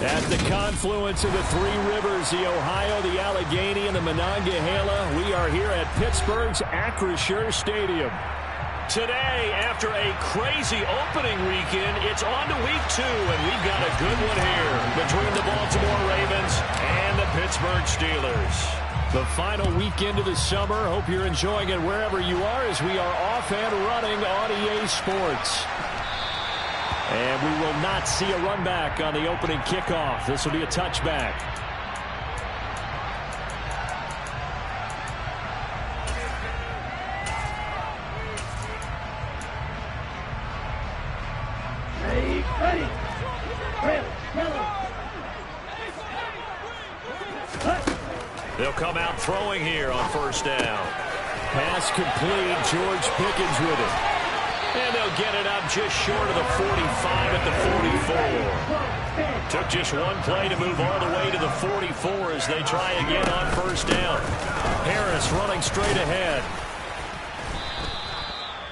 At the confluence of the three rivers, the Ohio, the Allegheny, and the Monongahela, we are here at Pittsburgh's Acrisure Stadium. Today, after a crazy opening weekend, it's on to week 2, and we've got a good one here between the Baltimore Ravens and the Pittsburgh Steelers. The final weekend of the summer. Hope you're enjoying it wherever you are as we are off and running on EA Sports. And we will not see a run back on the opening kickoff. This will be a touchback. They'll come out throwing here on first down. Pass complete. George Pickens with it. And they'll get it up just short of the 45 at the 44. Took just one play to move all the way to the 44 as they try again on first down. Harris running straight ahead.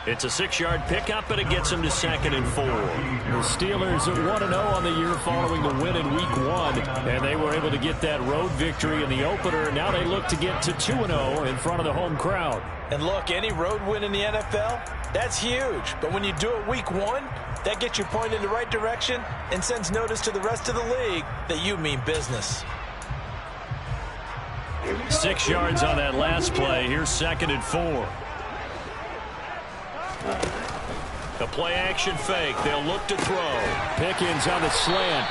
It's a 6-yard pickup, and it gets them to 2nd and 4. The Steelers are 1-0 on the year following the win in Week 1, and they were able to get that road victory in the opener. Now they look to get to 2-0 in front of the home crowd. And look, any road win in the NFL, that's huge. But when you do it Week 1, that gets you pointed in the right direction and sends notice to the rest of the league that you mean business. 6 yards on that last play. Here's 2nd and 4. The play-action fake. They'll look to throw. Pickens on the slant.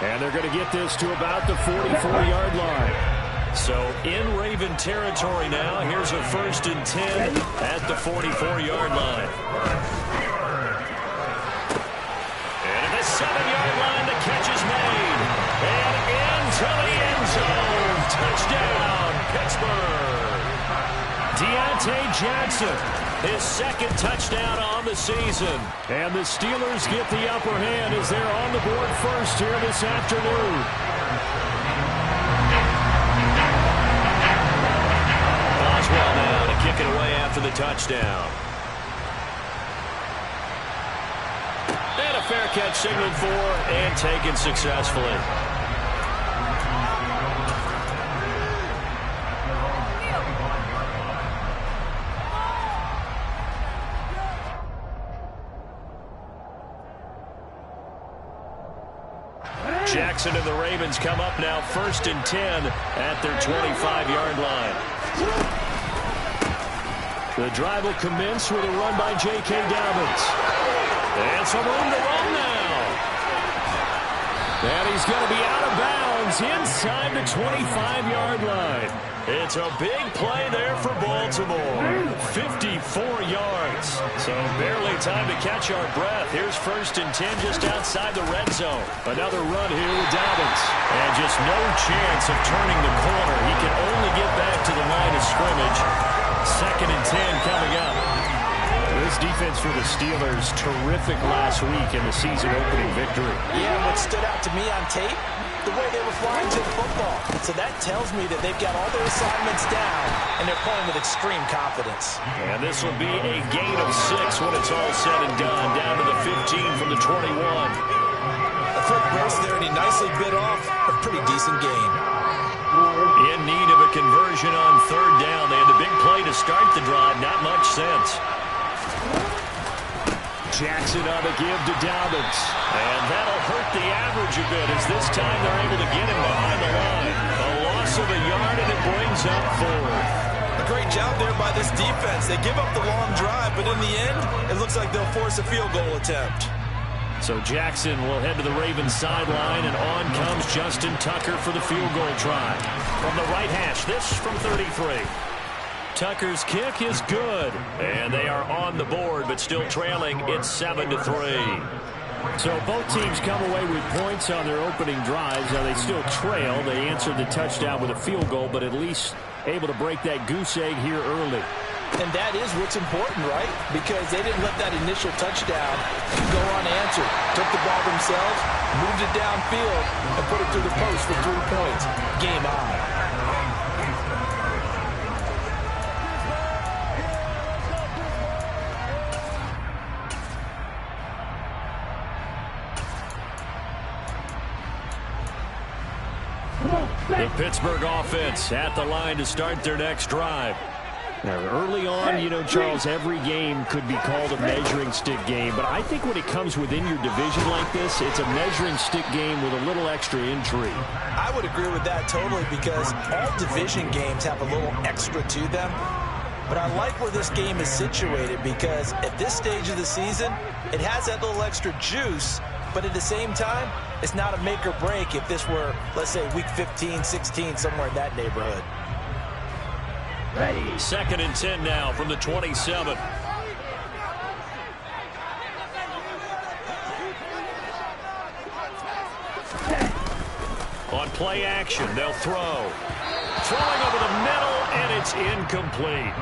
And they're going to get this to about the 44-yard line. So in Raven territory now. Here's a 1st and 10 at the 44-yard line. And at the 7-yard line, the catch is made. And into the end zone. Touchdown, Pittsburgh. Deontay Johnson. His 2nd touchdown on the season. And the Steelers get the upper hand as they're on the board first here this afternoon. Boswell now to kick it away after the touchdown. And a fair catch signaled for and taken successfully. Jackson and the Ravens come up now 1st and 10 at their 25-yard line. The drive will commence with a run by J.K. Dobbins. And some room to run now. And he's going to be out of bounds inside the 25-yard line. It's a big play there for Baltimore. 54 yards. So barely time to catch our breath. Here's 1st and 10 just outside the red zone. Another run here with Dobbins. And just no chance of turning the corner. He can only get back to the line of scrimmage. 2nd and 10 coming up. This defense for the Steelers, terrific last week in the season-opening victory. Yeah, what stood out to me on tape, the way they were flying to the football. So that tells me that they've got all their assignments down, and they're playing with extreme confidence. And this will be a gain of 6 when it's all said and done, down to the 15 from the 21. A quick burst there, and he nicely bit off a pretty decent gain. In need of a conversion on 3rd down. They had the big play to start the drive, not much sense. Jackson on the give to Dobbins. And that'll hurt the average a bit as this time they're able to get him behind the line. A loss of a yard, and it brings up 4th. A great job there by this defense. They give up the long drive, but in the end, it looks like they'll force a field goal attempt. So Jackson will head to the Ravens sideline, and on comes Justin Tucker for the field goal try. From the right hash, this from 33. Tucker's kick is good. And they are on the board, but still trailing. It's 7-3. So both teams come away with points on their opening drives. Now they still trail. They answered the touchdown with a field goal, but at least able to break that goose egg here early. And that is what's important, right? Because they didn't let that initial touchdown go unanswered. Took the ball themselves, moved it downfield, and put it through the post for 3 points. Game on. Pittsburgh offense at the line to start their next drive. Now, early on, you know, Charles, every game could be called a measuring stick game. But I think when it comes within your division like this, it's a measuring stick game with a little extra intrigue. I would agree with that totally because all division games have a little extra to them. But I like where this game is situated because at this stage of the season, it has that little extra juice. But at the same time, it's not a make or break if this were, let's say, week 15, 16, somewhere in that neighborhood. Ready. 2nd and 10 now from the 27. On play action, they'll throw. Throwing over the middle, and it's incomplete.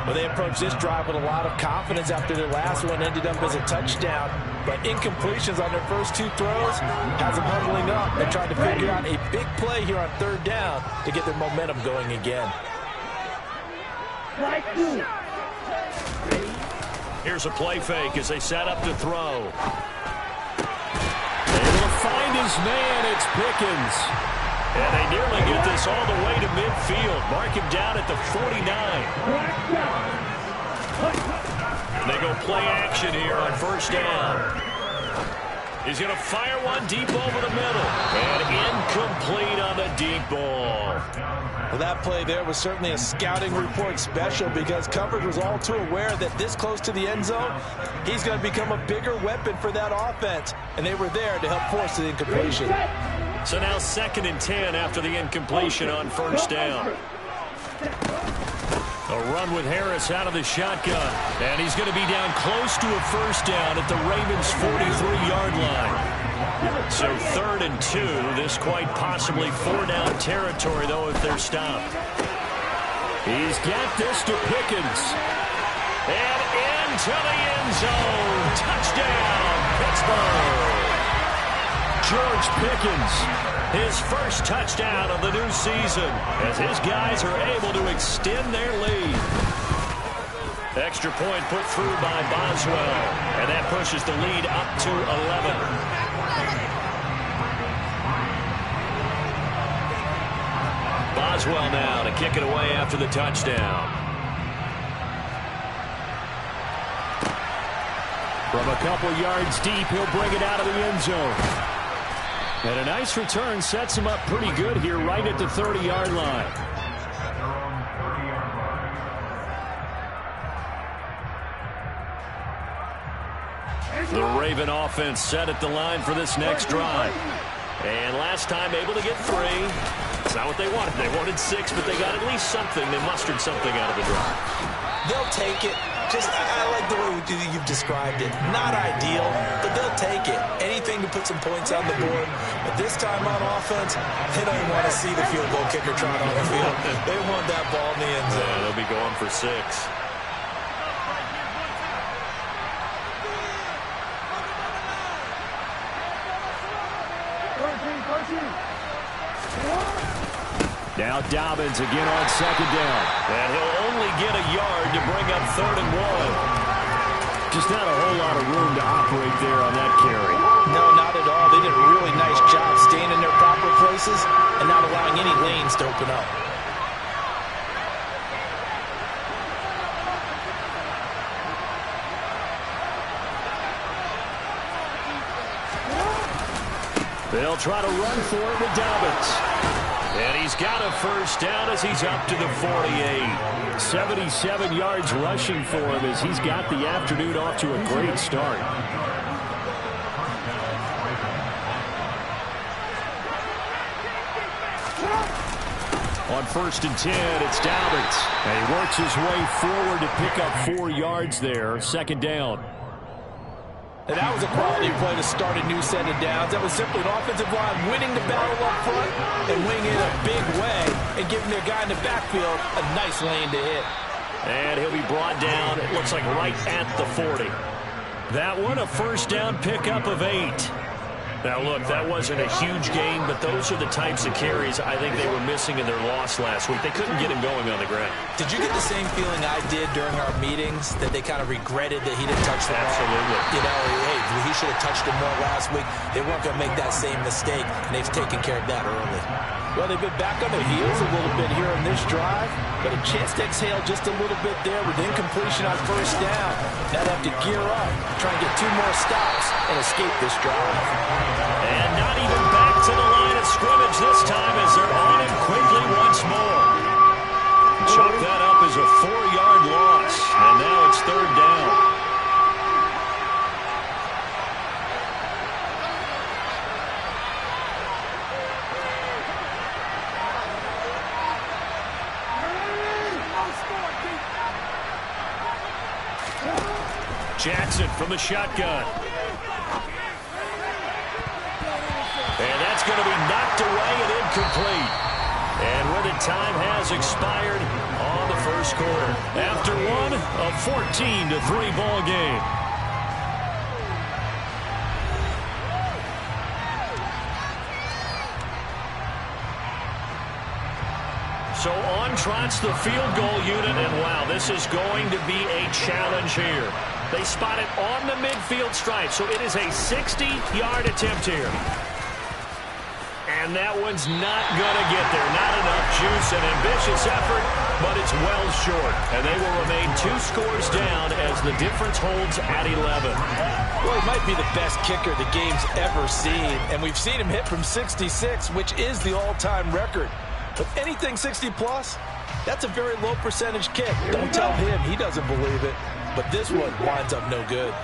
Well, they approached this drive with a lot of confidence after their last one ended up as a touchdown. But incompletions on their first 2 throws has them huddling up and trying to figure out a big play here on 3rd down to get their momentum going again. Here's a play fake as they set up to throw. Able to find his man, it's Pickens. And they nearly get this all the way to midfield. Mark him down at the 49. They go play action here on 1st down. He's going to fire one deep over the middle. And incomplete on the deep ball. Well, that play there was certainly a scouting report special because coverage was all too aware that this close to the end zone, he's going to become a bigger weapon for that offense. And they were there to help force the incompletion. So now 2nd and 10 after the incompletion on 1st down. A run with Harris out of the shotgun. And he's going to be down close to a 1st down at the Ravens' 43-yard line. So 3rd and 2. This quite possibly 4-down territory, though, if they're stopped. He's got this to Pickens. And into the end zone. Touchdown, Pittsburgh. George Pickens, his first touchdown of the new season as his guys are able to extend their lead. Extra point put through by Boswell, and that pushes the lead up to 11. Boswell now to kick it away after the touchdown. From a couple yards deep, he'll bring it out of the end zone. And a nice return sets him up pretty good here right at the 30-yard line. The Raven offense set at the line for this next drive. And last time able to get 3. It's not what they wanted. They wanted 6, but they got at least something. They mustered something out of the drive. They'll take it. I like the way you've described it. Not ideal, but they'll take it. Anything to put some points on the board. But this time on offense, they don't want to see the field goal kicker trot on the field. They want that ball in the end zone. Yeah, they'll be going for 6. Now Dobbins again on 2nd down. And he'll only get a yard to bring up 3rd and 1. Just not a whole lot of room to operate there on that carry. No, not at all. They did a really nice job staying in their proper places and not allowing any lanes to open up. They'll try to run for it with Dobbins. And he's got a 1st down as he's up to the 48. 77 yards rushing for him as he's got the afternoon off to a great start. On 1st and 10, it's Dobbins. And he works his way forward to pick up 4 yards there. 2nd down. And that was a quality play to start a new set of downs. That was simply an offensive line winning the battle up front and winning it a big way and giving their guy in the backfield a nice lane to hit. And he'll be brought down, it looks like right at the 40. That one a 1st down pickup of 8. Now, look, that wasn't a huge gain, but those are the types of carries I think they were missing in their loss last week. They couldn't get him going on the ground. Did you get the same feeling I did during our meetings, that they kind of regretted that he didn't touch the ball? Absolutely. You know, hey, he should have touched it more last week. They weren't going to make that same mistake, and they've taken care of that early. Well, they've been back on their heels a little bit here on this drive, but a chance to exhale just a little bit there with incompletion on first down. Now they have to gear up, try and get 2 more stops, and escape this drive. And not even back to the line of scrimmage this time as they're on him quickly once more. Chalk that up as a 4-yard loss, and now it's 3rd down. Jackson from the shotgun. And that's going to be knocked away and incomplete. And with it, time has expired on the first quarter. After one, a 14-3 ball game. So on trots the field goal unit, and wow, this is going to be a challenge here. They spot it on the midfield stripe, so it is a 60-yard attempt here. And that one's not going to get there. Not enough juice, an ambitious effort, but it's well short. And they will remain 2 scores down as the difference holds at 11. Well, he might be the best kicker the game's ever seen, and we've seen him hit from 66, which is the all-time record. But anything 60-plus, that's a very low percentage kick. Don't tell him he doesn't believe it. But this one winds up no good.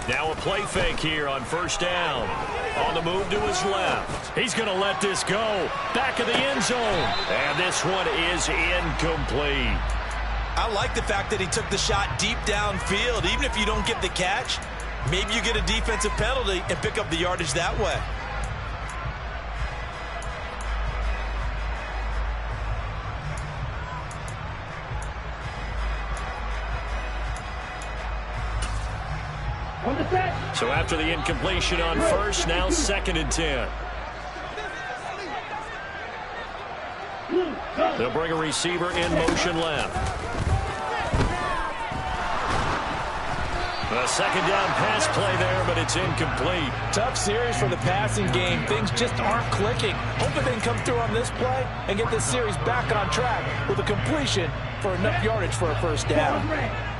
Now a play fake here on first down. On the move to his left. He's going to let this go. Back of the end zone. And this one is incomplete. I like the fact that he took the shot deep downfield. Even if you don't get the catch, maybe you get a defensive penalty and pick up the yardage that way. So after the incompletion on first, now 2nd and 10. They'll bring a receiver in motion left. A 2nd down pass play there, but it's incomplete. Tough series for the passing game. Things just aren't clicking. Hoping they can come through on this play and get this series back on track with a completion for enough yardage for a first down.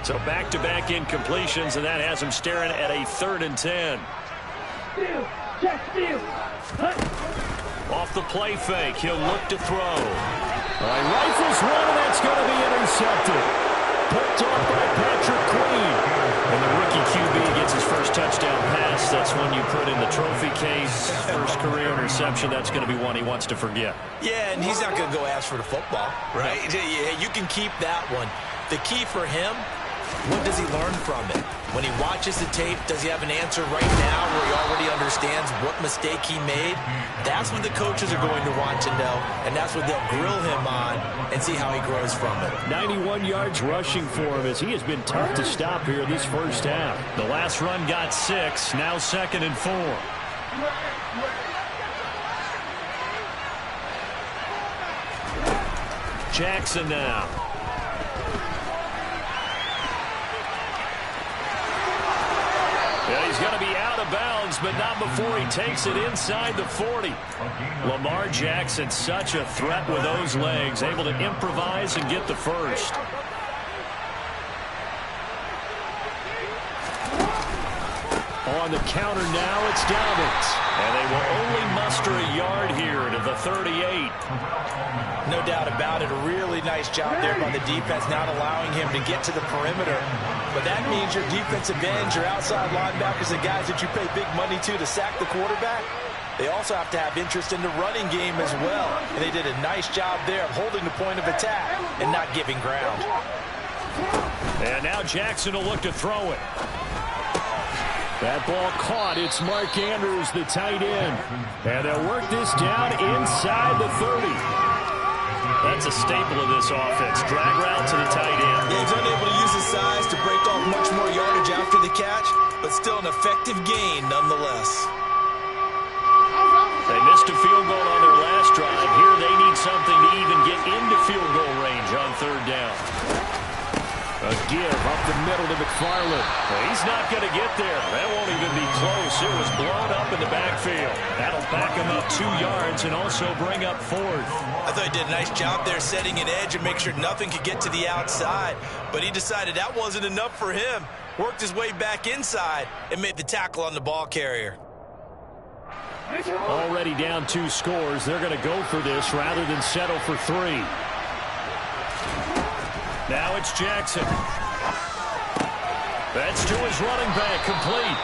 So back-to-back incompletions, and that has him staring at a 3rd and 10. Off the play fake, he'll look to throw. Rifles one, and that's going to be intercepted. Picked off by Patrick Queen. And the rookie QB gets his first touchdown pass. That's one you put in the trophy case. First career interception, that's going to be one he wants to forget. Yeah, and he's not going to go ask for the football, right? Yeah, you can keep that one. The key for him, what does he learn from it? When he watches the tape, does he have an answer right now where he already understands what mistake he made? That's what the coaches are going to want to know, and that's what they'll grill him on and see how he grows from it. 91 yards rushing for him as he has been tough to stop here this first half. The last run got 6, now 2nd and 4. Jackson now. Yeah, he's going to be out of bounds, but not before he takes it inside the 40. Lamar Jackson, such a threat with those legs, able to improvise and get the first. On the counter now, it's Dobbins. And they will only muster a yard here to the 38. No doubt about it. A really nice job there by the defense, not allowing him to get to the perimeter. But that means your defensive ends, your outside linebackers, the guys that you pay big money to sack the quarterback, they also have to have interest in the running game as well. And they did a nice job there of holding the point of attack and not giving ground. And now Jackson will look to throw it. That ball caught. It's Mark Andrews, the tight end. And they'll work this down inside the 30. That's a staple of this offense. Drag route to the tight end. Yeah, he's unable to use his size to break off much more yardage after the catch, but still an effective gain nonetheless. They missed a field goal on their last drive. Here they they need something to even get into field goal range on third down. A give up the middle to McFarland. Well, he's not going to get there. That won't even be close. It was blown up in the backfield. That'll back him up 2 yards and also bring up fourth. I thought he did a nice job there setting an edge and make sure nothing could get to the outside. But he decided that wasn't enough for him. Worked his way back inside and made the tackle on the ball carrier. Already down 2 scores. They're going to go for this rather than settle for 3. Now it's Jackson. That's to his running back, complete.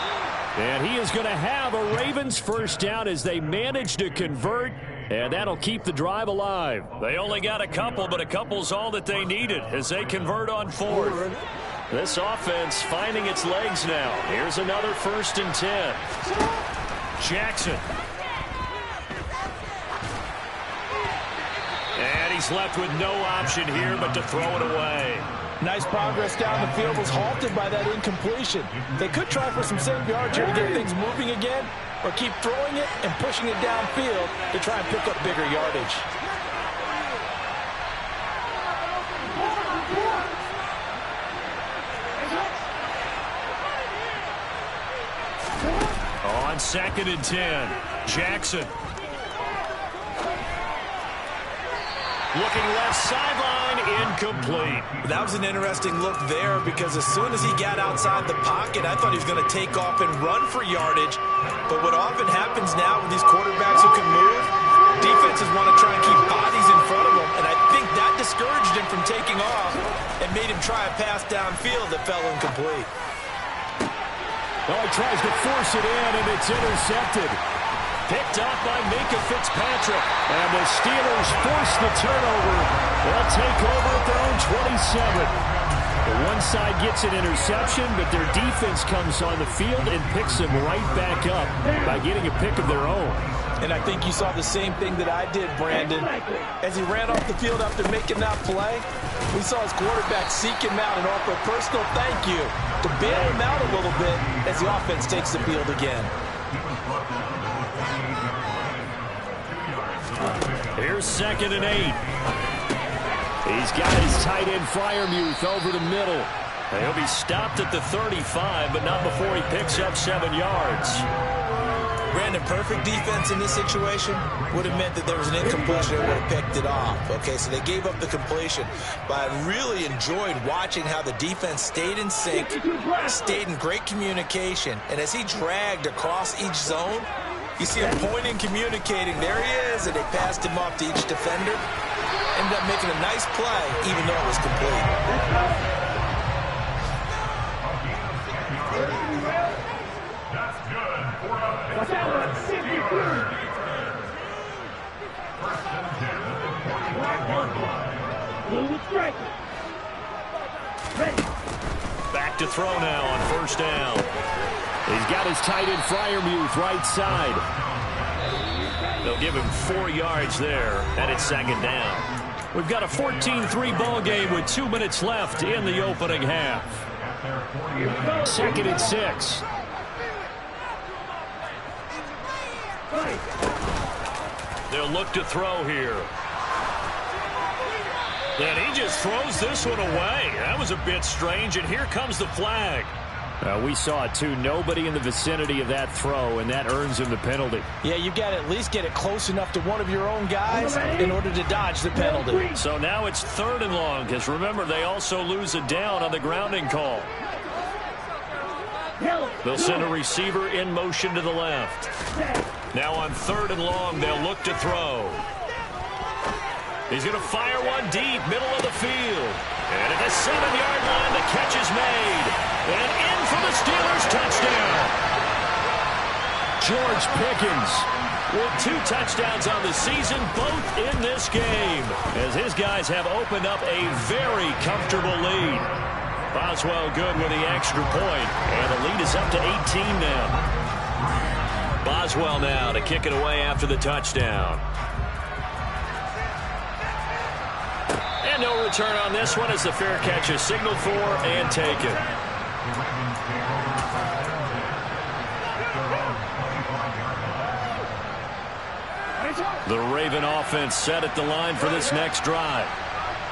And he is going to have a Ravens first down as they manage to convert, and that'll keep the drive alive. They only got a couple, but a couple's all that they needed as they convert on fourth. This offense finding its legs now. Here's another 1st and 10. Jackson. And he's left with no option here but to throw it away. Nice progress down the field was halted by that incompletion. They could try for some save yards here to get things moving again, or keep throwing it and pushing it downfield to try and pick up bigger yardage. On 2nd and 10, Jackson. Looking left sideline, incomplete. That was an interesting look there because as soon as he got outside the pocket, I thought he was going to take off and run for yardage. But what often happens now with these quarterbacks who can move, defenses want to try and keep bodies in front of them, and I think that discouraged him from taking off and made him try a pass downfield that fell incomplete. Oh, he tries to force it in, and it's intercepted. Picked off by Minkah Fitzpatrick. And the Steelers force the turnover. They'll take over at their own 27. The one side gets an interception, but their defense comes on the field and picks them right back up by getting a pick of their own. And I think you saw the same thing that I did, Brandon. As he ran off the field after making that play, we saw his quarterback seek him out and offer a personal thank you to bail him out a little bit as the offense takes the field again. Here's 2nd and 8. He's got his tight end Freiermuth over the middle. He'll be stopped at the 35, but not before he picks up 7 yards. Brandon, perfect defense in this situation would have meant that there was an incompletion and would have picked it off. Okay, so they gave up the completion. But I really enjoyed watching how the defense stayed in sync, stayed in great communication. And as he dragged across each zone, you see him pointing, communicating. There he is, and they passed him off to each defender. Ended up making a nice play, even though it was complete. Back to throw now on 1st down. He's got his tight end Freiermuth right side. They'll give him 4 yards there, and it's 2nd down. We've got a 14-3 ball game with 2 minutes left in the opening half. 2nd and 6. They'll look to throw here. And he just throws this one away. That was a bit strange, and here comes the flag. We saw it too. Nobody in the vicinity of that throw, and that earns him the penalty. Yeah, you've got to at least get it close enough to one of your own guys in order to dodge the penalty. So now it's 3rd and long, because remember, they also lose a down on the grounding call. They'll send a receiver in motion to the left. Now on 3rd and long, they'll look to throw. He's going to fire one deep, middle of the field. And at the 7-yard line, the catch is made. And in for the Steelers, touchdown. George Pickens with 2 touchdowns on the season, both in this game, as his guys have opened up a very comfortable lead. Boswell good with the extra point, and the lead is up to 18 now. Boswell now to kick it away after the touchdown. And no return on this one as the fair catch is signaled for and taken. The Raven offense set at the line for this next drive.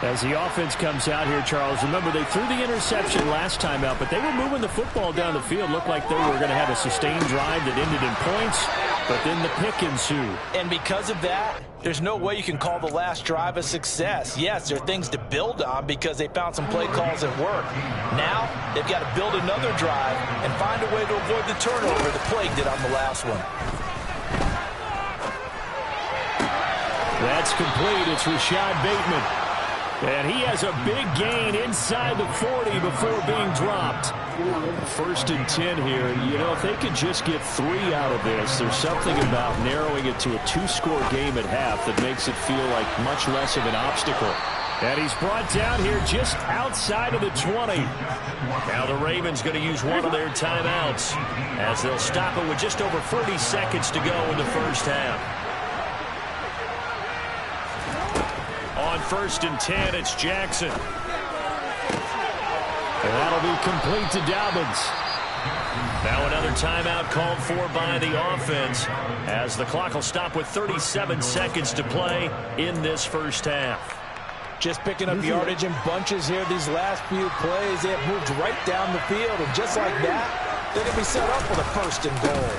As the offense comes out here, Charles, remember they threw the interception last time out, but they were moving the football down the field. Looked like they were going to have a sustained drive that ended in points, but then the pick ensued. And because of that, there's no way you can call the last drive a success. Yes, there are things to build on because they found some play calls that work. Now, they've got to build another drive and find a way to avoid the turnover the Plague did on the last one. That's complete. It's Rashad Bateman. And he has a big gain inside the 40 before being dropped. 1st and 10 here. You know, if they could just get 3 out of this, there's something about narrowing it to a 2-score game at half that makes it feel like much less of an obstacle. And he's brought down here just outside of the 20. Now the Ravens going to use one of their timeouts as they'll stop it with just over 40 seconds to go in the first half. On 1st and 10, it's Jackson. And that'll be complete to Dobbins. Now another timeout called for by the offense as the clock will stop with 37 seconds to play in this first half. Just picking up yardage in bunches here these last few plays. They have moved right down the field, and just like that, they're going to be set up for the 1st and goal.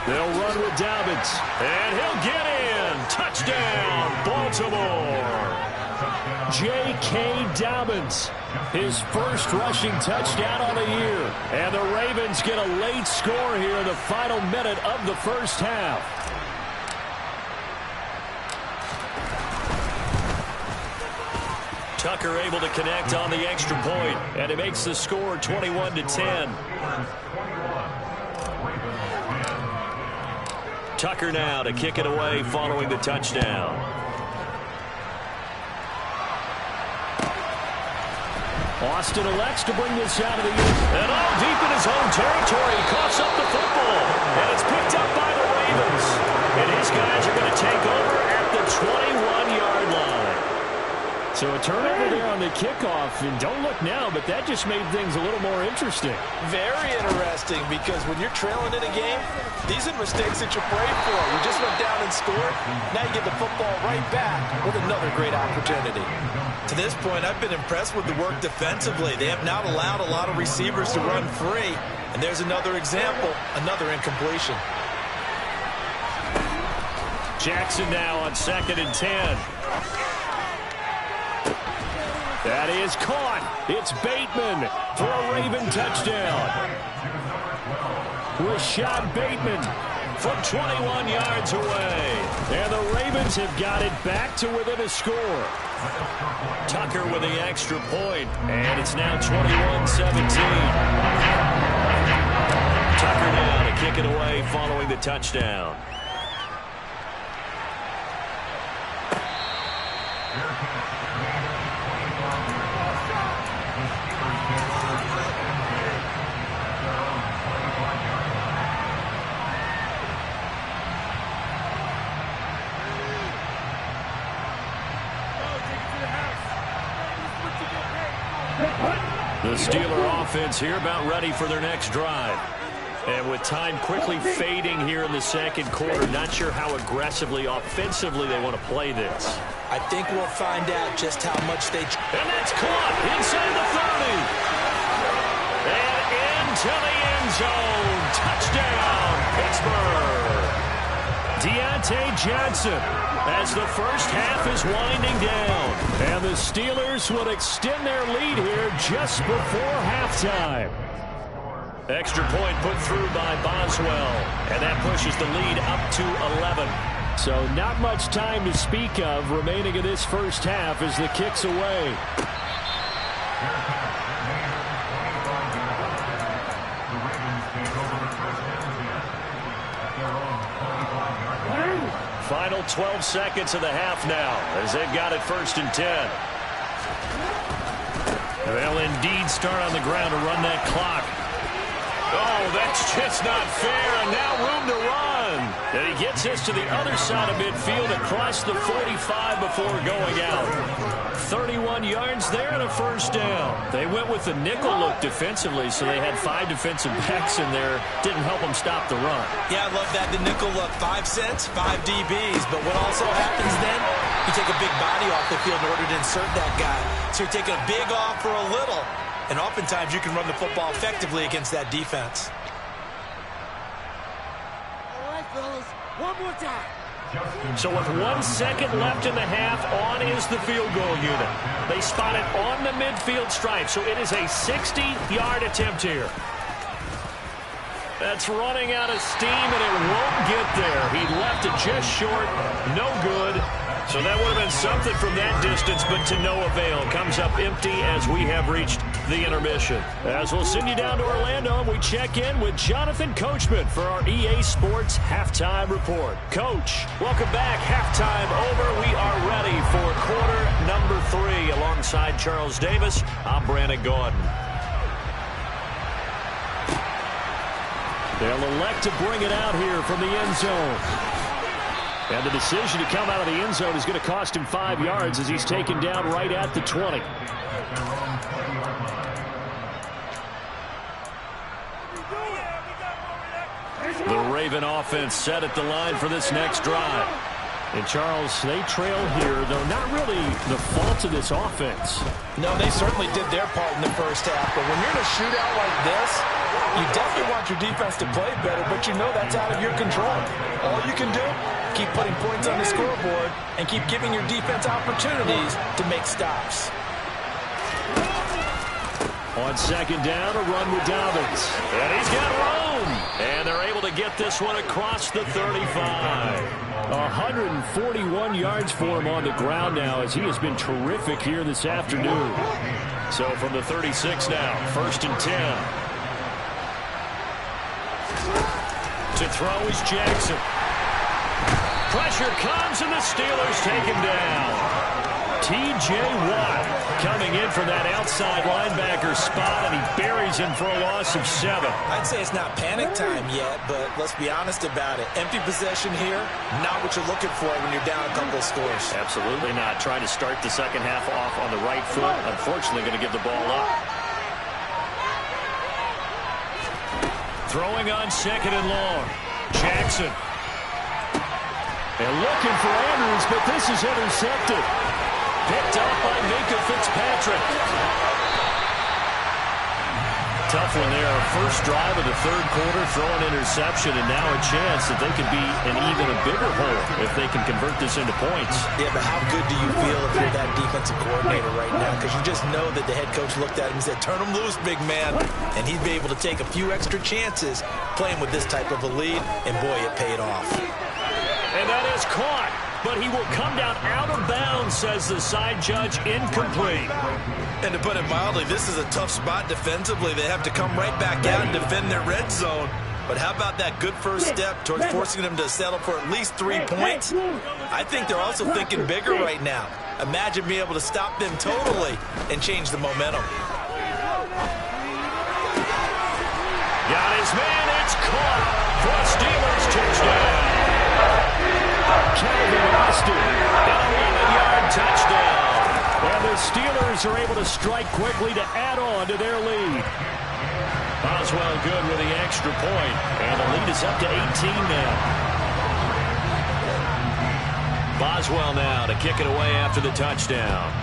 They'll run with Dobbins. And he'll get in. Touchdown, Baltimore. J.K. Dobbins, his first rushing touchdown on the year. And the Ravens get a late score here in the final minute of the first half. Tucker able to connect on the extra point, and it makes the score 21-10. Tucker now to kick it away following the touchdown. Austin elects to bring this out of the end. And all deep in his own territory, he coughs up the football. And it's picked up by the Ravens. And his guys are going to take over at the 21-yard line. So a turnover there on the kickoff, and don't look now, but that just made things a little more interesting. Very interesting, because when you're trailing in a game, these are mistakes that you pray for. You just went down and scored. Now you get the football right back with another great opportunity. To this point, I've been impressed with the work defensively. They have not allowed a lot of receivers to run free. And there's another example, another incompletion. Jackson now on 2nd and 10. That is caught. It's Bateman for a Raven touchdown. Rashad Bateman from 21 yards away. And the Ravens have got it back to within a score. Tucker with the extra point, and it's now 21-17. Tucker now to kick it away following the touchdown. The Steeler offense here about ready for their next drive. And with time quickly fading here in the second quarter, not sure how aggressively, offensively they want to play this. I think we'll find out just how much they... And that's caught inside the 30. And into the end zone. Touchdown, Pittsburgh. Deontay Johnson as the first half is winding down. And the Steelers would extend their lead here just before halftime. Extra point put through by Boswell. And that pushes the lead up to 11. So not much time to speak of remaining in this first half as the kick's away. Final 12 seconds of the half now as they've got it 1st and 10. They'll indeed start on the ground to run that clock. Oh, that's just not fair, and now room to run. And he gets this to the other side of midfield across the 45 before going out. 31 yards there and a first down. They went with the nickel look defensively, so they had 5 defensive backs in there. Didn't help them stop the run. Yeah, I love that. The nickel look, 5 cents, 5 DBs. But what also happens then, you take a big body off the field in order to insert that guy. So you're taking a big off for a little. And oftentimes you can run the football effectively against that defense. All right, fellas, one more time. So with 1 second left in the half, on is the field goal unit. They spot it on the midfield stripe, so it is a 60-yard attempt here. That's running out of steam, and it won't get there. He left it just short. No good. So that would have been something from that distance, but to no avail. Comes up empty as we have reached the intermission. As we'll send you down to Orlando, we check in with Jonathan Coachman for our EA Sports Halftime Report. Coach, welcome back. Halftime over. We are ready for quarter number 3. Alongside Charles Davis, I'm Brandon Gaudin. They'll elect to bring it out here from the end zone. And the decision to come out of the end zone is going to cost him 5 yards as he's taken down right at the 20. The Raven offense set at the line for this next drive. And Charles, they trail here, though not really the fault of this offense. No, they certainly did their part in the first half. But when you're in a shootout like this, you definitely want your defense to play better, but you know that's out of your control. All you can do, keep putting points on the scoreboard and keep giving your defense opportunities to make stops. On second down, a run with Dobbins. And he's got room. And they're able to get this one across the 35. 141 yards for him on the ground now as he has been terrific here this afternoon. So from the 36 now, 1st and 10. To throw is Jackson. Pressure comes and the Steelers take him down. T.J. Watt coming in from that outside linebacker spot, and he buries him for a loss of 7. I'd say it's not panic time yet, but let's be honest about it. Empty possession here, not what you're looking for when you're down a couple of scores. Absolutely not. Trying to start the second half off on the right foot. Unfortunately, going to give the ball up. Throwing on second and long. Jackson. They're looking for Andrews, but this is intercepted. Picked up by Minkah Fitzpatrick. Tough one there. First drive of the third quarter, throw an interception, and now a chance that they could be in even a bigger hole if they can convert this into points. Yeah, but how good do you feel if you're that defensive coordinator right now? Because you just know that the head coach looked at him and said, turn him loose, big man. And he'd be able to take a few extra chances playing with this type of a lead, and boy, it paid off. And that is caught, but he will come down out of bounds, says the side judge, incomplete. And to put it mildly, this is a tough spot defensively. They have to come right back out and defend their red zone. But how about that good first step towards forcing them to settle for at least 3 points? I think they're also thinking bigger right now. Imagine being able to stop them totally and change the momentum. Got his man, it's caught for a Steelers touchdown. Calvin Austin, an 11-yard touchdown. And the Steelers are able to strike quickly to add on to their lead. Boswell good with the extra point, and the lead is up to 18 now. Boswell now to kick it away after the touchdown.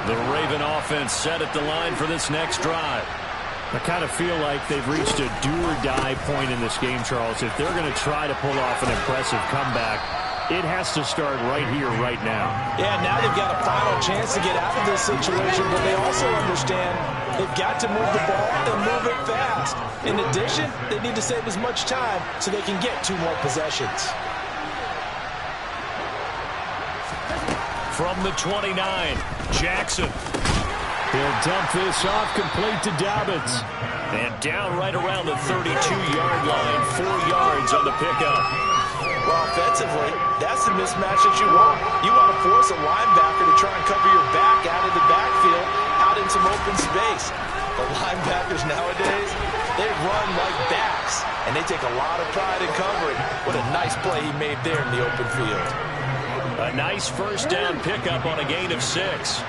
The Raven offense set at the line for this next drive. I kind of feel like they've reached a do-or-die point in this game, Charles. If they're going to try to pull off an impressive comeback, it has to start right here, right now. Yeah, now they've got a final chance to get out of this situation, but they also understand they've got to move the ball and move it fast. In addition, they need to save as much time so they can get 2 more possessions. From the 29, Jackson. He'll dump this off complete to Dobbins. And down right around the 32-yard line, 4 yards on the pickup. Well, offensively, that's the mismatch that you want. You want to force a linebacker to try and cover your back out of the backfield, out in some open space. The linebackers nowadays, they run like backs, and they take a lot of pride in covering. What a nice play he made there in the open field. A nice first down pickup on a gain of 6.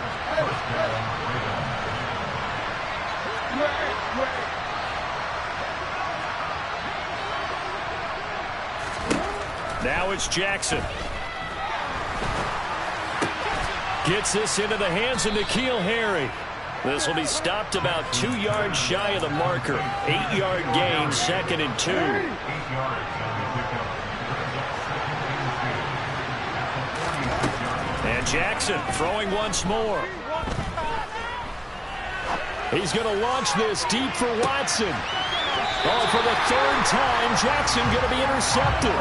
Now it's Jackson. Gets this into the hands of N'Keal Harry. This will be stopped about 2 yards shy of the marker. 8-yard gain, 2nd and 2. And Jackson throwing once more. He's going to launch this deep for Watson. Oh, for the 3rd time, Jackson going to be intercepted.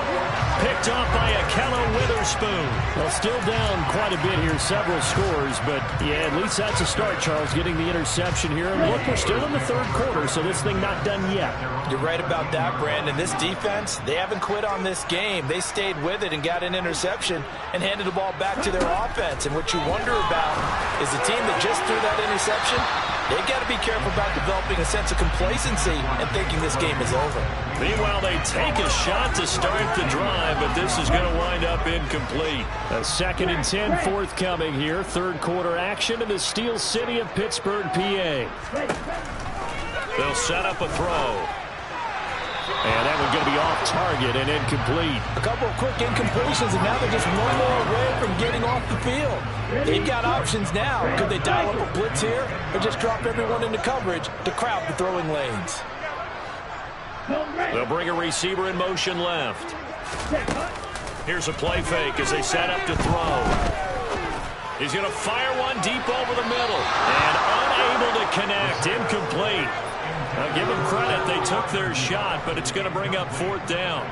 Picked off by Ahkello Witherspoon. Well, still down quite a bit here, several scores, but yeah, at least that's a start, Charles, getting the interception here. And look, we're still in the 3rd quarter, so this thing not done yet. You're right about that, Brandon. This defense, they haven't quit on this game. They stayed with it and got an interception and handed the ball back to their offense. And what you wonder about is the team that just threw that interception, they've got to be careful about developing a sense of complacency and thinking this game is over. Meanwhile, they take a shot to start the drive, but this is going to wind up incomplete. A 2nd and 10 forthcoming here. 3rd quarter action in the Steel City of Pittsburgh, PA. They'll set up a throw. And that one's going to be off target and incomplete. A couple of quick incompletions, and now they're just one more away from getting off the field. They've got options now. Could they dial up a blitz here or just drop everyone into coverage to crowd the throwing lanes? They'll bring a receiver in motion left. Here's a play fake as they set up to throw. He's going to fire one deep over the middle. And unable to connect. Incomplete. Now give them credit. They took their shot, but it's going to bring up 4th down.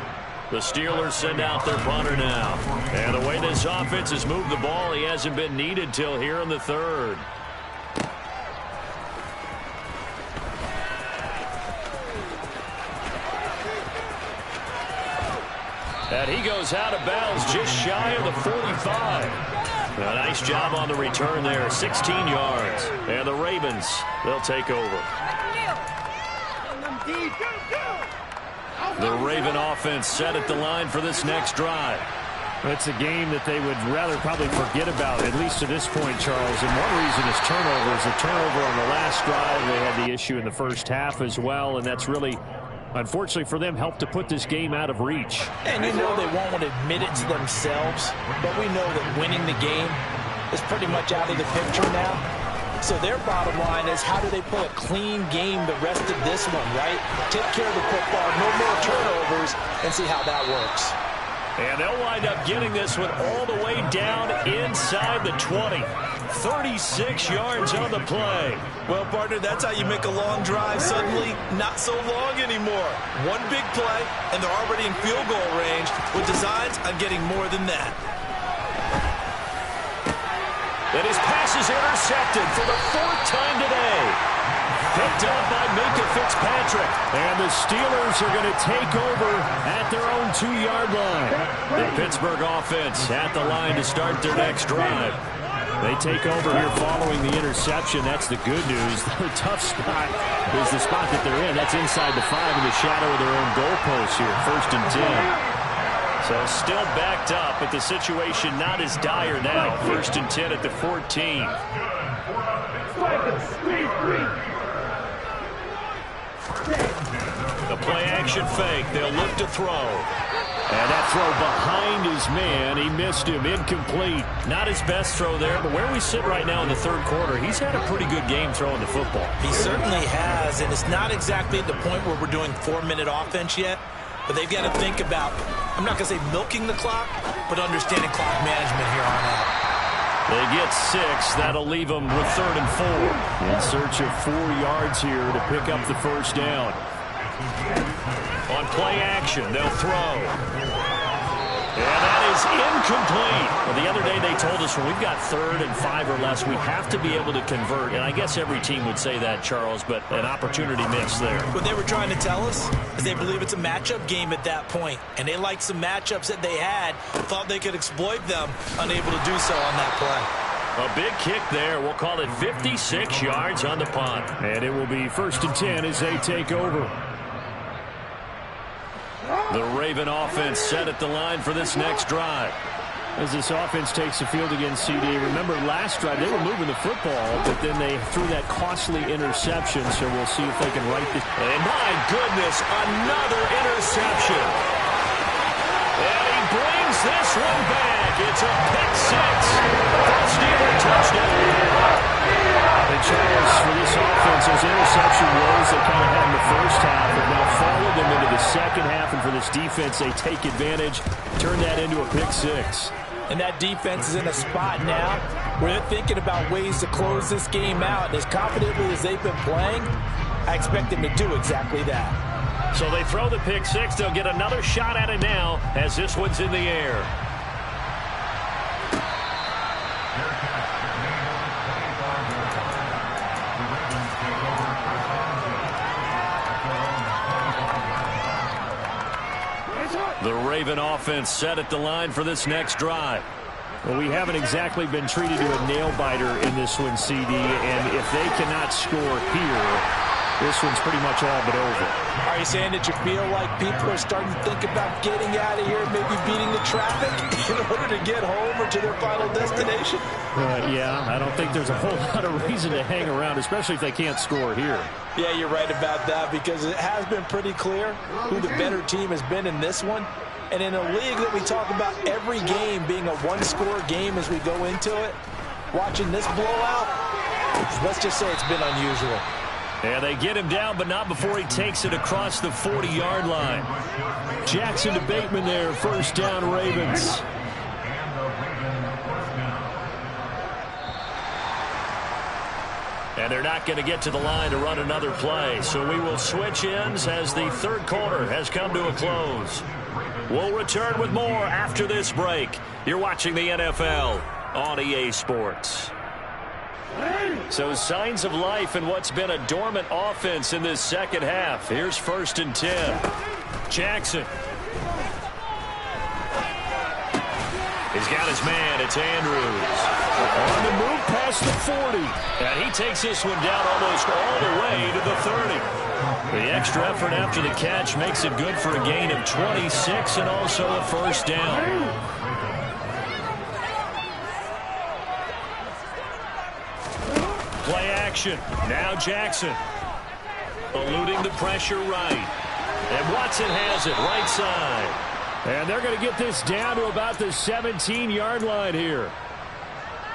The Steelers send out their punter now. And the way this offense has moved the ball, he hasn't been needed till here in the 3rd. And he goes out of bounds just shy of the 45. A nice job on the return there, 16 yards. And the Ravens, they'll take over. The Raven offense set at the line for this next drive. It's a game that they would rather probably forget about, at least to this point, Charles. And one reason is turnovers. A turnover on the last drive. They had the issue in the first half as well, and that's really, unfortunately for them, helped to put this game out of reach. And you know they won't want to admit it to themselves, but we know that winning the game is pretty much out of the picture now. So their bottom line is, how do they play a clean game the rest of this one, right? Take care of the football, no more turnovers, and see how that works. And they'll wind up getting this one all the way down inside the 20. 36 yards on the play. Well, partner, that's how you make a long drive suddenly not so long anymore. One big play, and they're already in field goal range with designs on getting more than that. And his pass is intercepted for the 4th time today. Picked up by Minkah Fitzpatrick. And the Steelers are going to take over at their own 2-yard line. The Pittsburgh offense at the line to start their next drive. They take over here following the interception. That's the good news. Their tough spot is the spot that they're in. That's inside the 5 in the shadow of their own goalpost here. 1st and 10. So still backed up, but the situation not as dire now. 1st and 10 at the 14. The play-action fake. They'll look to throw. And that throw behind his man. He missed him. Incomplete. Not his best throw there, but where we sit right now in the 3rd quarter, he's had a pretty good game throwing the football. He certainly has, and it's not exactly at the point where we're doing 4-minute offense yet, but they've got to think about, I'm not going to say milking the clock, but understanding clock management here on out. They get 6. That'll leave them with 3rd and 4. In search of 4 yards here to pick up the 1st down. On play action, they'll throw. And that is is incomplete. Well, the other day they told us when we've got 3rd and 5 or less, we have to be able to convert. And I guess every team would say that, Charles, but an opportunity missed there. What they were trying to tell us is they believe it's a matchup game at that point. And they liked some matchups that they had, thought they could exploit them, unable to do so on that play. A big kick there. We'll call it 56 yards on the punt. And it will be 1st and 10 as they take over. The Raven offense set at the line for this next drive. As this offense takes the field against CD. Remember last drive they were moving the football, but then they threw that costly interception, so we'll see if they can right this. And my goodness, another interception. And he brings this one back. It's a pick 6. Steeler touchdown. And Charles, for this offense, those interception woes they kind of had in the first half have now followed them into the second half, and for this defense, they take advantage, turn that into a pick 6. And that defense is in a spot now where they're thinking about ways to close this game out. And as confidently as they've been playing, I expect them to do exactly that. So they throw the pick 6. They'll get another shot at it now as this one's in the air. The Raven offense set at the line for this next drive. Well, we haven't exactly been treated to a nail-biter in this one, CD, and if they cannot score here, this one's pretty much all but over. Are you saying that you feel like people are starting to think about getting out of here, maybe beating the traffic in order to get home or to their final destination? Yeah, I don't think there's a whole lot of reason to hang around, especially if they can't score here. Yeah, you're right about that, because it has been pretty clear who the better team has been in this one. And in a league that we talk about every game being a one-score game as we go into it, watching this blowout, let's just say it's been unusual. Yeah, they get him down, but not before he takes it across the 40-yard line. Jackson to Bateman there, 1st down Ravens. And they're not going to get to the line to run another play. So we will switch ends as the 3rd quarter has come to a close. We'll return with more after this break. You're watching the NFL on EA Sports. So signs of life in what's been a dormant offense in this second half. Here's 1st and 10. Jackson. He's got his man. It's Andrews. On the move past the 40. And he takes this one down almost all the way to the 30. The extra effort after the catch makes it good for a gain of 26 and also a 1st down. Play action. Now Jackson. Eluding the pressure right. And Watson has it right side. And they're going to get this down to about the 17-yard line here.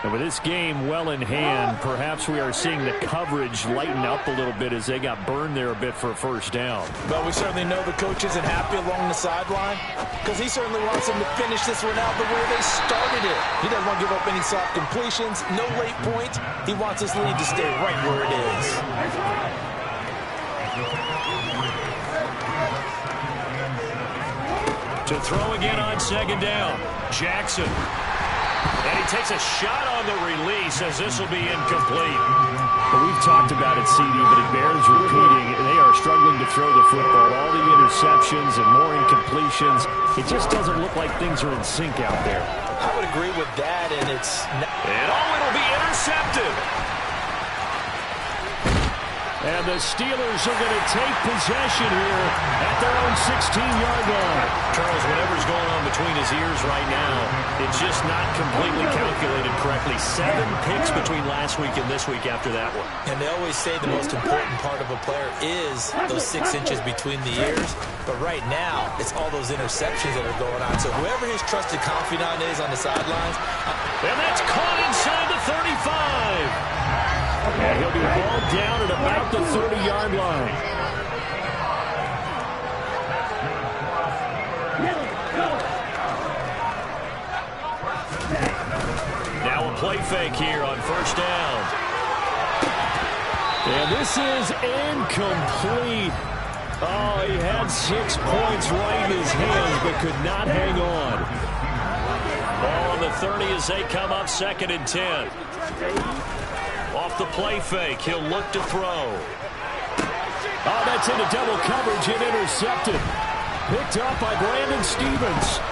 And with this game well in hand, perhaps we are seeing the coverage lighten up a little bit as they got burned there a bit for a 1st down. But we certainly know the coach isn't happy along the sideline because he certainly wants them to finish this one out the way they started it. He doesn't want to give up any soft completions, no late points. He wants this lead to stay right where it is. To throw again on 2nd down. Jackson. And he takes a shot on the release as this will be incomplete. Well, we've talked about it, CD, but it bears repeating. They are struggling to throw the football. All the interceptions and more incompletions. It just doesn't look like things are in sync out there. I would agree with that, and it's... And it'll be intercepted. And the Steelers are going to take possession here at their own 16-yard line. Charles, whatever's going on between his ears right now, it's just not completely calculated correctly. 7 picks between last week and this week after that one. And they always say the most important part of a player is those 6 inches between the ears. But right now, it's all those interceptions that are going on. So whoever his trusted confidant is on the sidelines. And that's caught inside the 35. And he'll be hauled down at about the 30-yard line. Now a play fake here on 1st down. And this is incomplete. Oh, he had 6 points right in his hands, but could not hang on. the 30 as they come up 2nd and 10. Off the play fake, he'll look to throw. Oh, that's into double coverage and intercepted. Picked up by Brandon Stephens.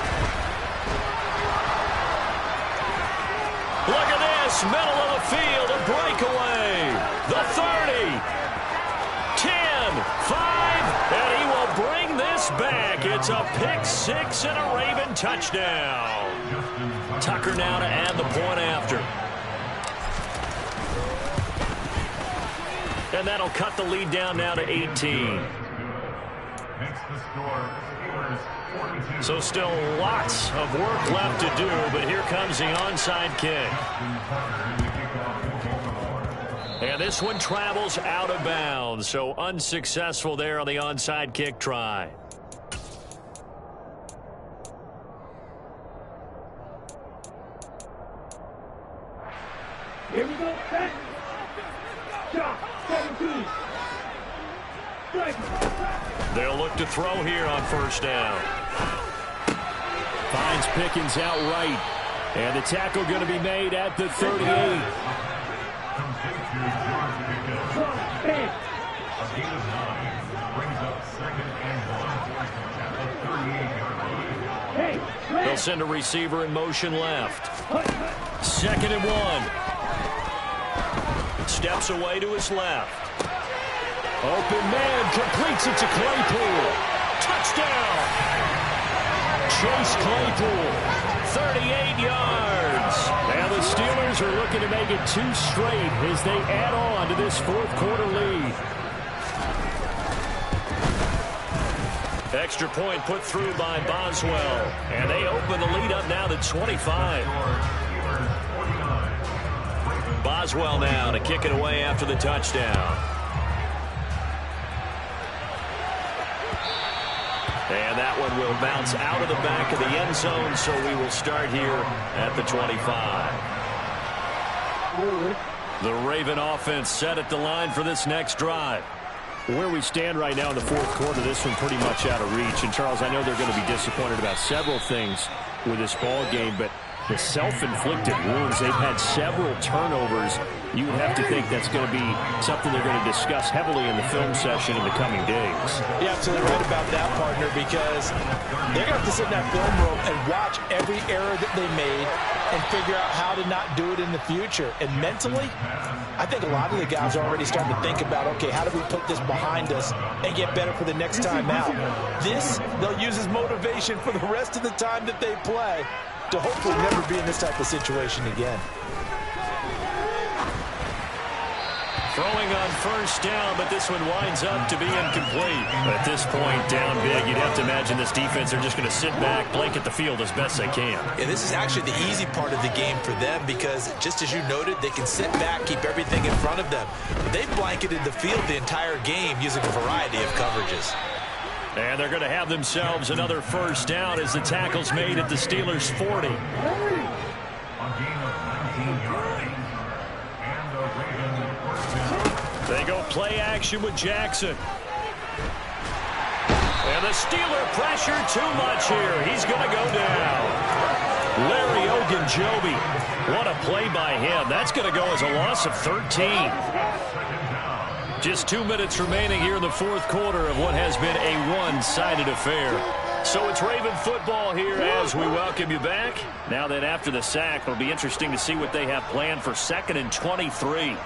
Look at this, middle of the field, a breakaway. The 30, 10, 5, and he will bring this back. It's a pick six and a Raven touchdown. Tucker now to add the point after. And that'll cut the lead down now to 18. So still lots of work left to do, but here comes the onside kick. And this one travels out of bounds, so unsuccessful there on the onside kick try. Here we go, back. Shot, 17. They'll look to throw here on first down. Finds Pickens outright. And the tackle going to be made at the 38. They'll send a receiver in motion left. 2nd and 1. Steps away to his left. Open man, completes it to Claypool. Touchdown! Chase Claypool, 38 yards. And the Steelers are looking to make it 2 straight as they add on to this 4th quarter lead. Extra point put through by Boswell. And they open the lead up now to 25. Boswell now to kick it away after the touchdown. And that one will bounce out of the back of the end zone, so we will start here at the 25. The Raven offense set at the line for this next drive. Where we stand right now in the 4th quarter, this one pretty much out of reach. And, Charles, I know they're going to be disappointed about several things with this ball game, but the self-inflicted wounds, they've had several turnovers. You would have to think that's going to be something they're going to discuss heavily in the film session in the coming days. You're absolutely right about that, partner, because they're going to have to sit in that film room and watch every error that they made and figure out how to not do it in the future. And mentally, I think a lot of the guys are already starting to think about, okay, how do we put this behind us and get better for the next time out? This, they'll use as motivation for the rest of the time that they play to hopefully never be in this type of situation again. Throwing on first down, but this one winds up to be incomplete. At this point, down big, you'd have to imagine this defense are just going to sit back, blanket the field as best they can. Yeah, this is actually the easy part of the game for them because, just as you noted, they can sit back, keep everything in front of them. They've blanketed the field the entire game using a variety of coverages. And they're going to have themselves another first down as the tackle's made at the Steelers' 40. They go play action with Jackson. And the Steeler pressure too much here. He's going to go down. Larry Ogunjobi. What a play by him. That's going to go as a loss of 13. Just 2 minutes remaining here in the 4th quarter of what has been a one-sided affair. So it's Raven football here as we welcome you back. Now that after the sack, it'll be interesting to see what they have planned for 2nd and 23.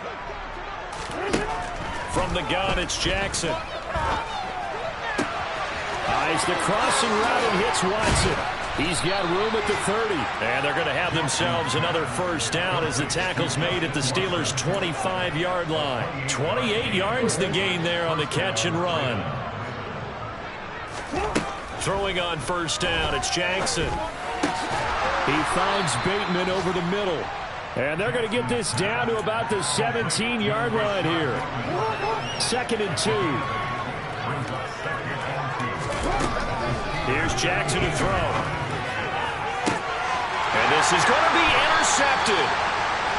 From the gun, it's Jackson. Eyes the crossing route and hits Watson. He's got room at the 30. And they're going to have themselves another first down as the tackle's made at the Steelers' 25-yard line. 28 yards the gain there on the catch and run. Throwing on first down, it's Jackson. He finds Bateman over the middle. And they're going to get this down to about the 17-yard line here. 2nd and 2. Here's Jackson to throw. And this is going to be intercepted.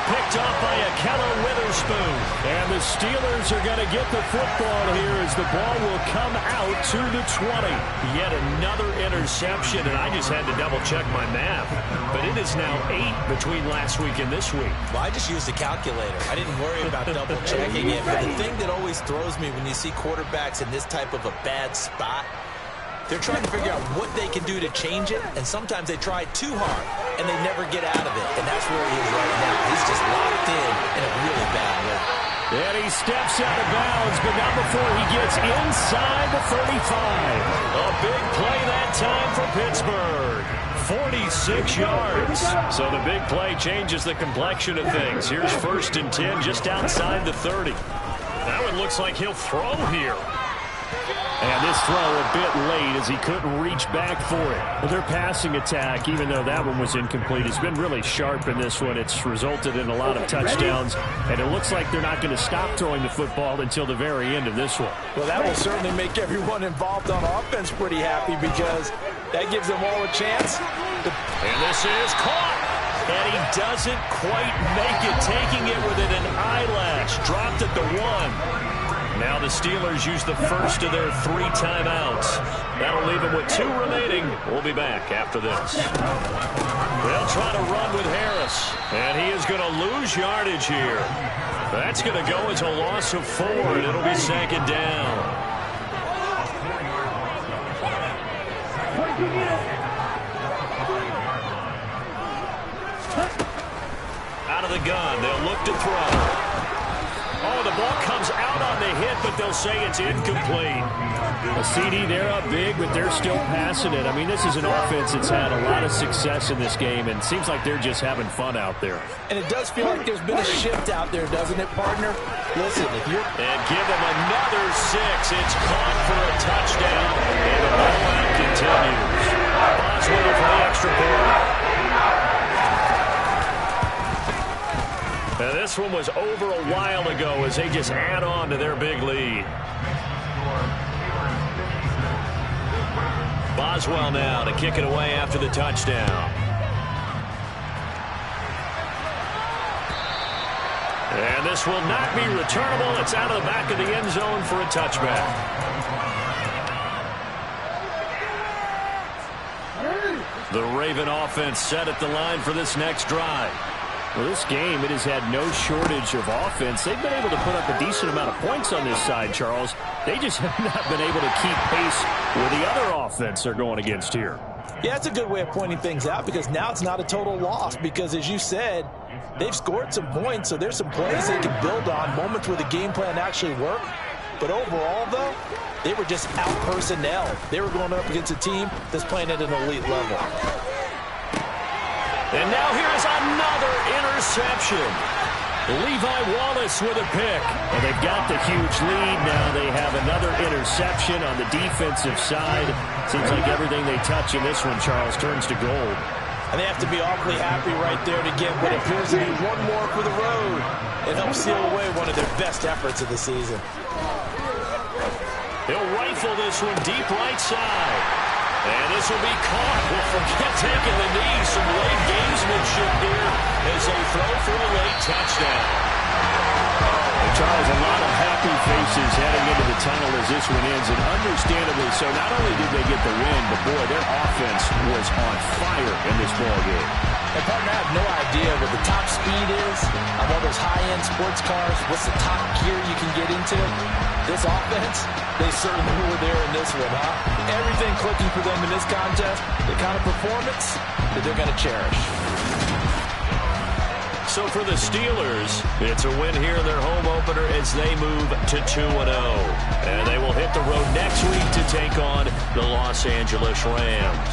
picked off by Ahkello Witherspoon. And the Steelers are going to get the football here as the ball will come out to the 20. Yet another interception, and I just had to double-check my math. But it is now 8 between last week and this week. Well, I just used a calculator. I didn't worry about double-checking it. But the thing that always throws me when you see quarterbacks in this type of a bad spot, they're trying to figure out what they can do to change it, and sometimes they try too hard, and they never get out of it. And that's where he is right now. He's just locked in a really bad way. And he steps out of bounds, but not before he gets inside the 35. A big play that time for Pittsburgh. 46 yards. So the big play changes the complexion of things. Here's 1st and 10 just outside the 30. That one looks like he'll throw here. And this throw a bit late as he couldn't reach back for it. But their passing attack, even though that one was incomplete, has been really sharp in this one. It's resulted in a lot of touchdowns, and it looks like they're not going to stop throwing the football until the very end of this one. Well, that will certainly make everyone involved on offense pretty happy because that gives them all a chance. And this is caught. And he doesn't quite make it, taking it within an eyelash. Dropped at the 1. Now the Steelers use the first of their 3 timeouts. That'll leave them with 2 remaining. We'll be back after this. They'll try to run with Harris. And he is going to lose yardage here. That's going to go as a loss of 4, and it'll be 2nd down. Out of the gun. They'll look to throw. Oh, the ball comes out on the hit, but they'll say it's incomplete. A CD, they're up big, but they're still passing it. I mean, this is an offense that's had a lot of success in this game, and it seems like they're just having fun out there. And it does feel like there's been a shift out there, doesn't it, partner? Listen, if you're... And give them another 6. It's caught for a touchdown, and the rollout continues. Boswell for the extra point. Now, this one was over a while ago as they just add on to their big lead. Boswell now to kick it away after the touchdown. And this will not be returnable. It's out of the back of the end zone for a touchback. The Raven offense set at the line for this next drive. Well, this game, it has had no shortage of offense. They've been able to put up a decent amount of points on this side, Charles. They just have not been able to keep pace with the other offense they're going against here. Yeah, that's a good way of pointing things out because now it's not a total loss because, as you said, they've scored some points, so there's some plays they can build on, moments where the game plan actually worked. But overall, though, they were just out-personnel. They were going up against a team that's playing at an elite level. And now here is another interception. Levi Wallace with a pick. And they've got the huge lead. Now they have another interception on the defensive side. Seems like everything they touch in this one, Charles, turns to gold. And they have to be awfully happy right there to get what appears to be one more for the road and help seal away one of their best efforts of the season. They'll rifle this one deep right side. And this will be caught. We'll forget taking the knee. Some late gamesmanship here as they throw for a late touchdown. And Charles, a lot of happy faces heading into the tunnel as this one ends, and understandably so. Not only did they get the win, but boy, their offense was on fire in this ball game. And partner, I have no idea what the top speed is on all those high-end sports cars. What's the top gear you can get into? This offense, they certainly were there in this one, huh? Everything clicking for them in this contest, the kind of performance that they're going to cherish. So for the Steelers, it's a win here in their home opener as they move to 2-0. And they will hit the road next week to take on the Los Angeles Rams.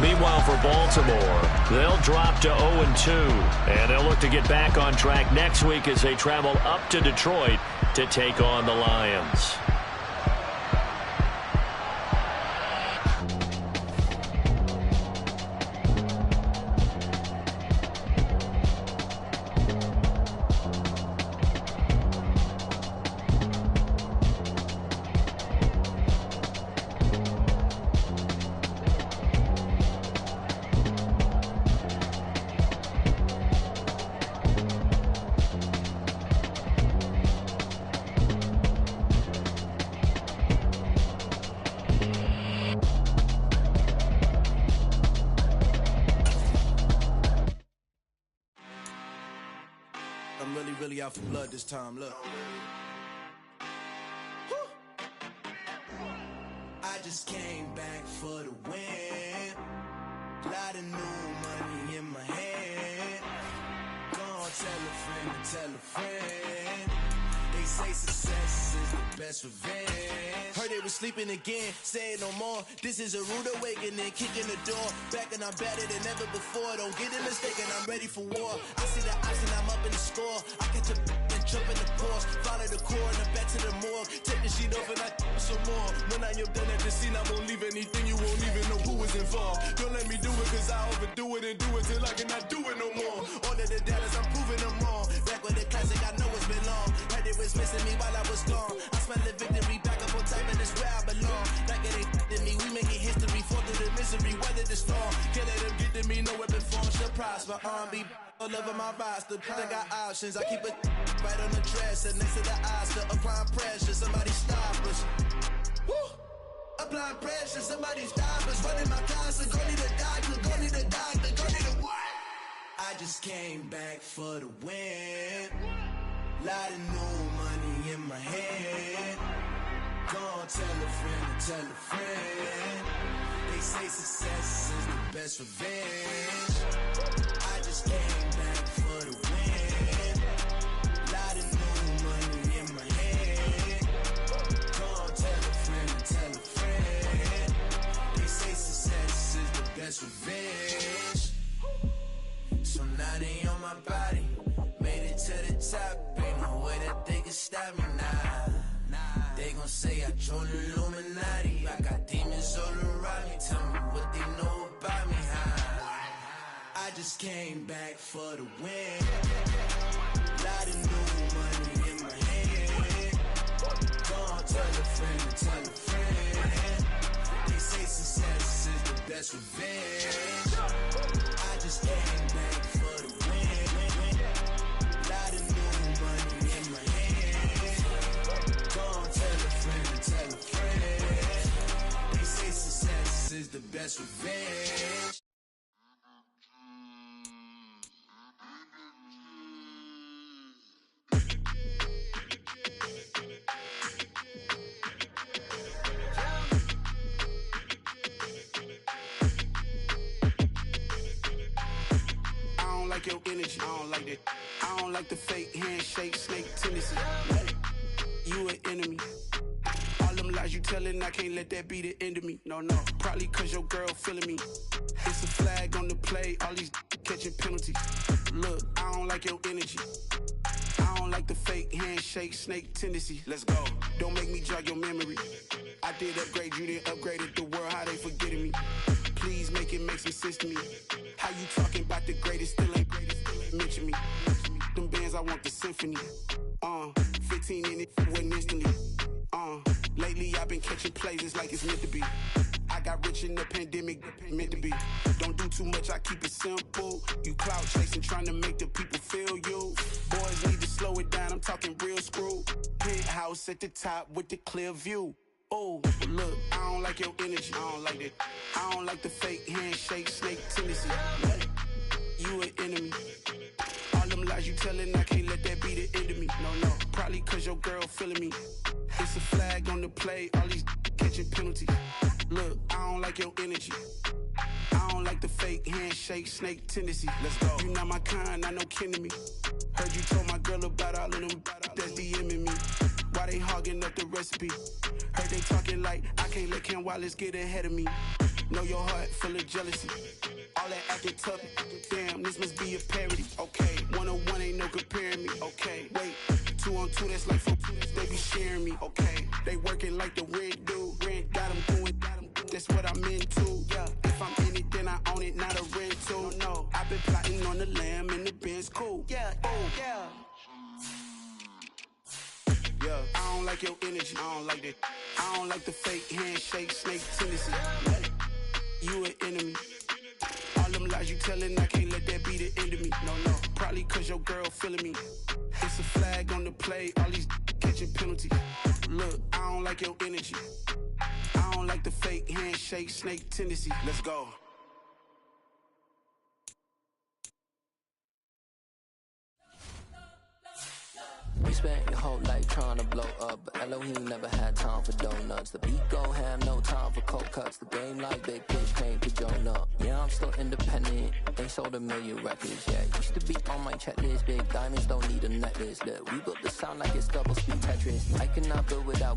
Meanwhile, for Baltimore, they'll drop to 0-2. And they'll look to get back on track next week as they travel up to Detroit to take on the Lions. I'm really out for blood this time, look. Woo. I just came back for the win. Lot of new money in my hand. Gonna tell a friend to tell a friend. They say success is the best revenge. Heard they was sleeping again, say it no more. This is a rude awakening, kicking the door. Back and I'm better than ever before. Don't get it mistaken, I'm ready for war. I see the option, I'm up in the score. I catch a and jump in the course. Follow the core and the back to the morgue. Take the sheet off and I some more. When I am done at the scene, I won't leave anything. You won't even know who is involved. Don't let me do it, cause I overdo it and do it till I cannot do it no more. All of the doubters, I'm proving them wrong. Back with the classic, I know it's been long. Heard it was missing me while I was gone. I smell the victory back up on top, and it's where I belong. Like it ain't to me, we make it history. Fall through the misery, weather the storm. Can't let them get to me, no weapon form shall prosper. R&B all over my roster, I got options. I keep it right on the dresser, next to the Oscar. Applying pressure, somebody stop us. Woo! Applying pressure, somebody stop us. Running my closet, go need a doctor, go need a doctor, go need a what? I just came back for the win. Lot of new money in my hand. Gonna tell a friend to tell a friend. They say success is the best revenge. I just came back for the win. Lot of new money in my hand. Gonna tell a friend to tell a friend. They say success is the best revenge. So now they on my body. Made it to the top. Ain't no way that they can stop me now. They gon' say I joined the Illuminati. I got demons all around me. Tell me what they know about me, huh? I just came back for the win. Lot of new money in my hand. Gonna tell a friend to tell a friend. They say success is the best revenge. I just came back for the win. Lot of new money in my hand. Gonna tell a friend to tell a friend. They say success is the best revenge. Like your energy, I don't like that. I don't like the fake handshake, snake tendency. You an enemy. All them lies you telling, I can't let that be the end of me. No, probably cause your girl feeling me. It's a flag on the play, all these catching penalties. Look, I don't like your energy. I don't like the fake handshake, snake tendency. Let's go. Don't make me jog your memory. I did upgrade, you didn't upgrade it. The world, how they forgetting me. Please make it make some sense to me. How you talking about the greatest, still ain't greatest, still ain't mention me. Them bands, I want the symphony. 15 in it, wasn't instantly. Lately I've been catching plays, it's like it's meant to be. I got rich in the pandemic, meant to be. Don't do too much, I keep it simple. You clout chasing, trying to make the people feel you. Boys need to slow it down, I'm talking real screw. Penthouse at the top with the clear view. Oh, look, I don't like your energy, I don't like that. I don't like the fake handshake, snake tendency. You an enemy. All them lies you telling, I can't let that be the end of me. No, probably cause your girl feeling me. It's a flag on the play, all these catching penalties. Look, I don't like your energy. I don't like the fake handshake, snake tendency. Let's go. You not my kind, not no kin to me. Heard you told my girl about all of them that's DMing me. Why they hogging up the recipe? Heard they talking like I can't let Ken Wallace get ahead of me. Know your heart full of jealousy. All that acting tough, damn, this must be a parody. Okay, 101 ain't no comparing me. Okay, wait, 2 on 2, that's like 4, they be sharing me. Okay, they working like the red dude. Red got them doing, that's what I'm into. Yeah, if I'm in it, then I own it, not a rental. No, I've been plotting on the lamb and the Benz cool. Yeah, oh, yeah. Yeah, I don't like your energy, I don't like that. I don't like the fake handshake, snake tendency. You an enemy. All them lies you telling, I can't let that be the end of me. No, probably cause your girl feeling me. It's a flag on the play, all these catching penalties. Look, I don't like your energy. I don't like the fake handshake, snake tendency. Let's go. spent your whole life trying to blow up, but Elohim never had time for donuts. The beat go ham, no time for cold cuts. The game like Big Pitch came to Jonah. Yeah, I'm still independent. They sold 1 million records. Yeah, used to be on my checklist. Big diamonds don't need a necklace. Look, we built the sound like it's double speed Tetris. I cannot build without